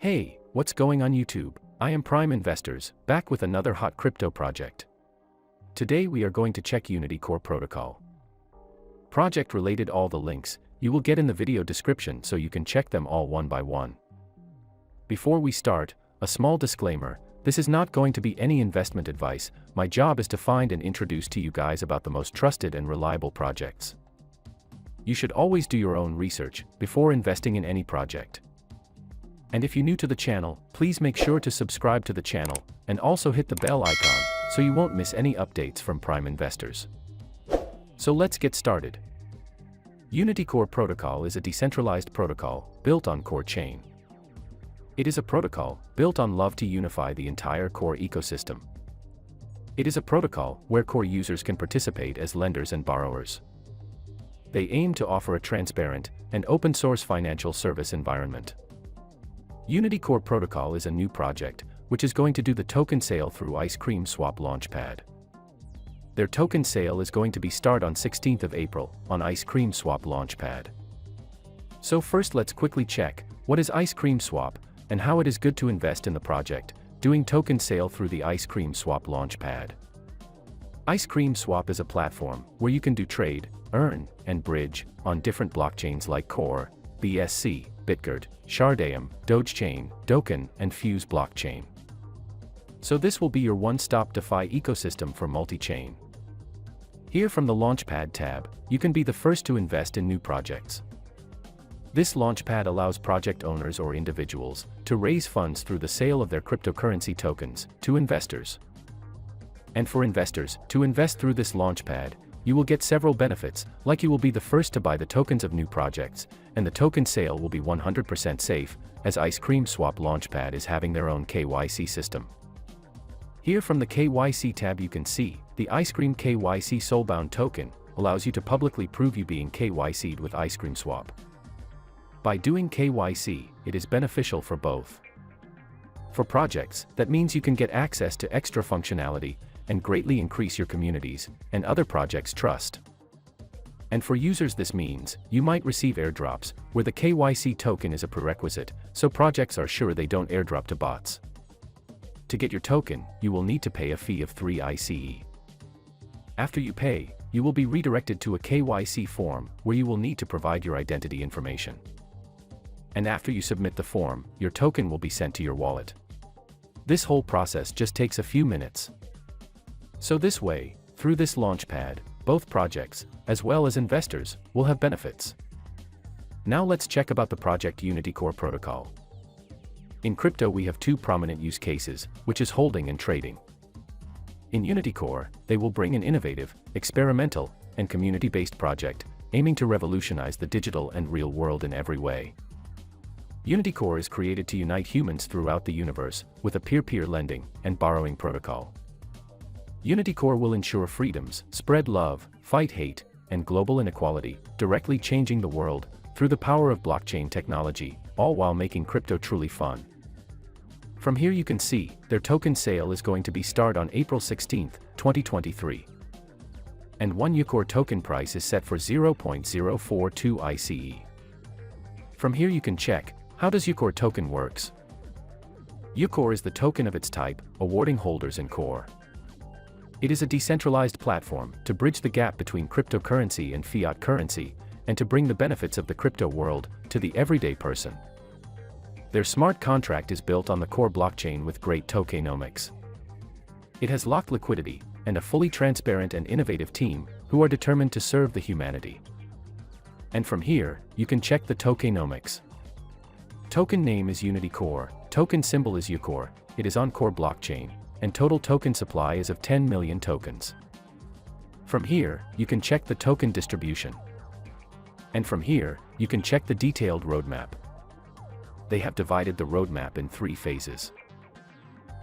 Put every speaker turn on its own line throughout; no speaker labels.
Hey, what's going on YouTube? I am Prime Investors, back with another hot crypto project. Today we are going to check Unity Core Protocol. Project related, all the links you will get in the video description so you can check them all one by one. Before we start, a small disclaimer, this is not going to be any investment advice. My job is to find and introduce to you guys about the most trusted and reliable projects. You should always do your own research before investing in any project. And if you're new to the channel, please make sure to subscribe to the channel, and also hit the bell icon, so you won't miss any updates from Prime Investors. So let's get started. Unity Core Protocol is a decentralized protocol, built on Core Chain. It is a protocol, built on love to unify the entire Core ecosystem. It is a protocol, where Core users can participate as lenders and borrowers. They aim to offer a transparent, and open-source financial service environment. Unity Core Protocol is a new project, which is going to do the token sale through Ice Cream Swap LAUNCHPAD. Their token sale is going to start on 16th of April, on Ice Cream Swap LAUNCHPAD. So first let's quickly check, what is Ice Cream Swap, and how it is good to invest in the project, doing token sale through the Ice Cream Swap LAUNCHPAD. Ice Cream Swap is a platform, where you can do trade, earn, and bridge, on different blockchains like Core, BSC, Bitgert, Shardam, Dogechain, Doken, and Fuse blockchain. So this will be your one-stop DeFi ecosystem for multi-chain. Here from the Launchpad tab, you can be the first to invest in new projects. This Launchpad allows project owners or individuals to raise funds through the sale of their cryptocurrency tokens to investors. And for investors to invest through this Launchpad, you will get several benefits, like you will be the first to buy the tokens of new projects, and the token sale will be 100% safe, as Ice Cream Swap LAUNCHPAD is having their own KYC system. Here from the KYC tab you can see, the Ice Cream KYC Soulbound token allows you to publicly prove you being KYC'd with Ice Cream Swap. By doing KYC, it is beneficial for both. For projects, that means you can get access to extra functionality, and greatly increase your communities and other projects' trust. And for users, this means you might receive airdrops, where the KYC token is a prerequisite, so projects are sure they don't airdrop to bots. To get your token, you will need to pay a fee of 3 ICE. After you pay, you will be redirected to a KYC form, where you will need to provide your identity information. And after you submit the form, your token will be sent to your wallet. This whole process just takes a few minutes. So this way, through this Launchpad, both projects, as well as investors, will have benefits. Now let's check about the project Unity Core Protocol. In crypto we have two prominent use cases, which is holding and trading. In Unity Core, they will bring an innovative, experimental, and community-based project, aiming to revolutionize the digital and real world in every way. Unity Core is created to unite humans throughout the universe, with a peer-to-peer lending and borrowing protocol. Unity Core will ensure freedoms, spread love, fight hate, and global inequality, directly changing the world through the power of blockchain technology, all while making crypto truly fun. From here you can see, their token sale is going to start on April 16, 2023. And one UCore token price is set for 0.042 ICE. From here you can check, how does UCore token works? UCore is the token of its type, awarding holders in Core. It is a decentralized platform to bridge the gap between cryptocurrency and fiat currency, and to bring the benefits of the crypto world to the everyday person. Their smart contract is built on the Core blockchain with great tokenomics. It has locked liquidity, and a fully transparent and innovative team, who are determined to serve the humanity. And from here, you can check the tokenomics. Token name is Unity Core, token symbol is UCore, it is on Core blockchain, and total token supply is of 10 million tokens. From here, you can check the token distribution. And from here, you can check the detailed roadmap. They have divided the roadmap in 3 phases.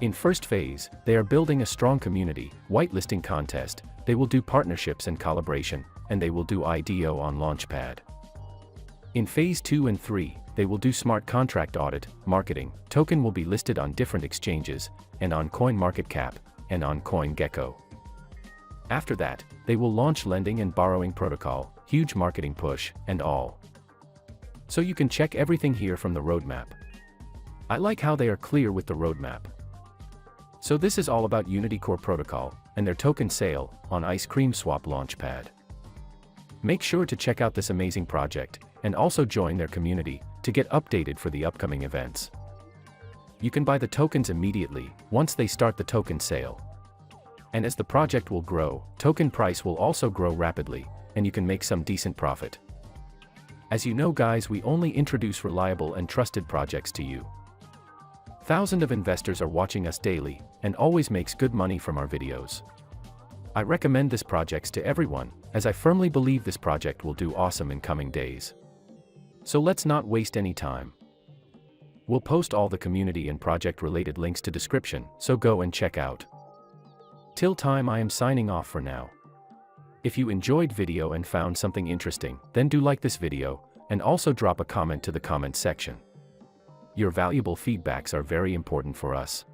In first phase, they are building a strong community, whitelisting contest, they will do partnerships and collaboration, and they will do IDO on Launchpad. In phase 2 and 3, they will do smart contract audit, marketing, token will be listed on different exchanges, and on CoinMarketCap, and on CoinGecko. After that, they will launch lending and borrowing protocol, huge marketing push, and all. So you can check everything here from the roadmap. I like how they are clear with the roadmap. So this is all about Unity Core Protocol and their token sale on Ice Cream Swap Launchpad. Make sure to check out this amazing project and also join their community to get updated for the upcoming events. You can buy the tokens immediately once they start the token sale. And as the project will grow, token price will also grow rapidly, and you can make some decent profit. As you know guys, we only introduce reliable and trusted projects to you. Thousands of investors are watching us daily, and always makes good money from our videos. I recommend this project to everyone, as I firmly believe this project will do awesome in coming days. So let's not waste any time. We'll post all the community and project related links to description, so go and check out. Till time I am signing off for now. If you enjoyed video and found something interesting, then do like this video, and also drop a comment to the comment section. Your valuable feedbacks are very important for us.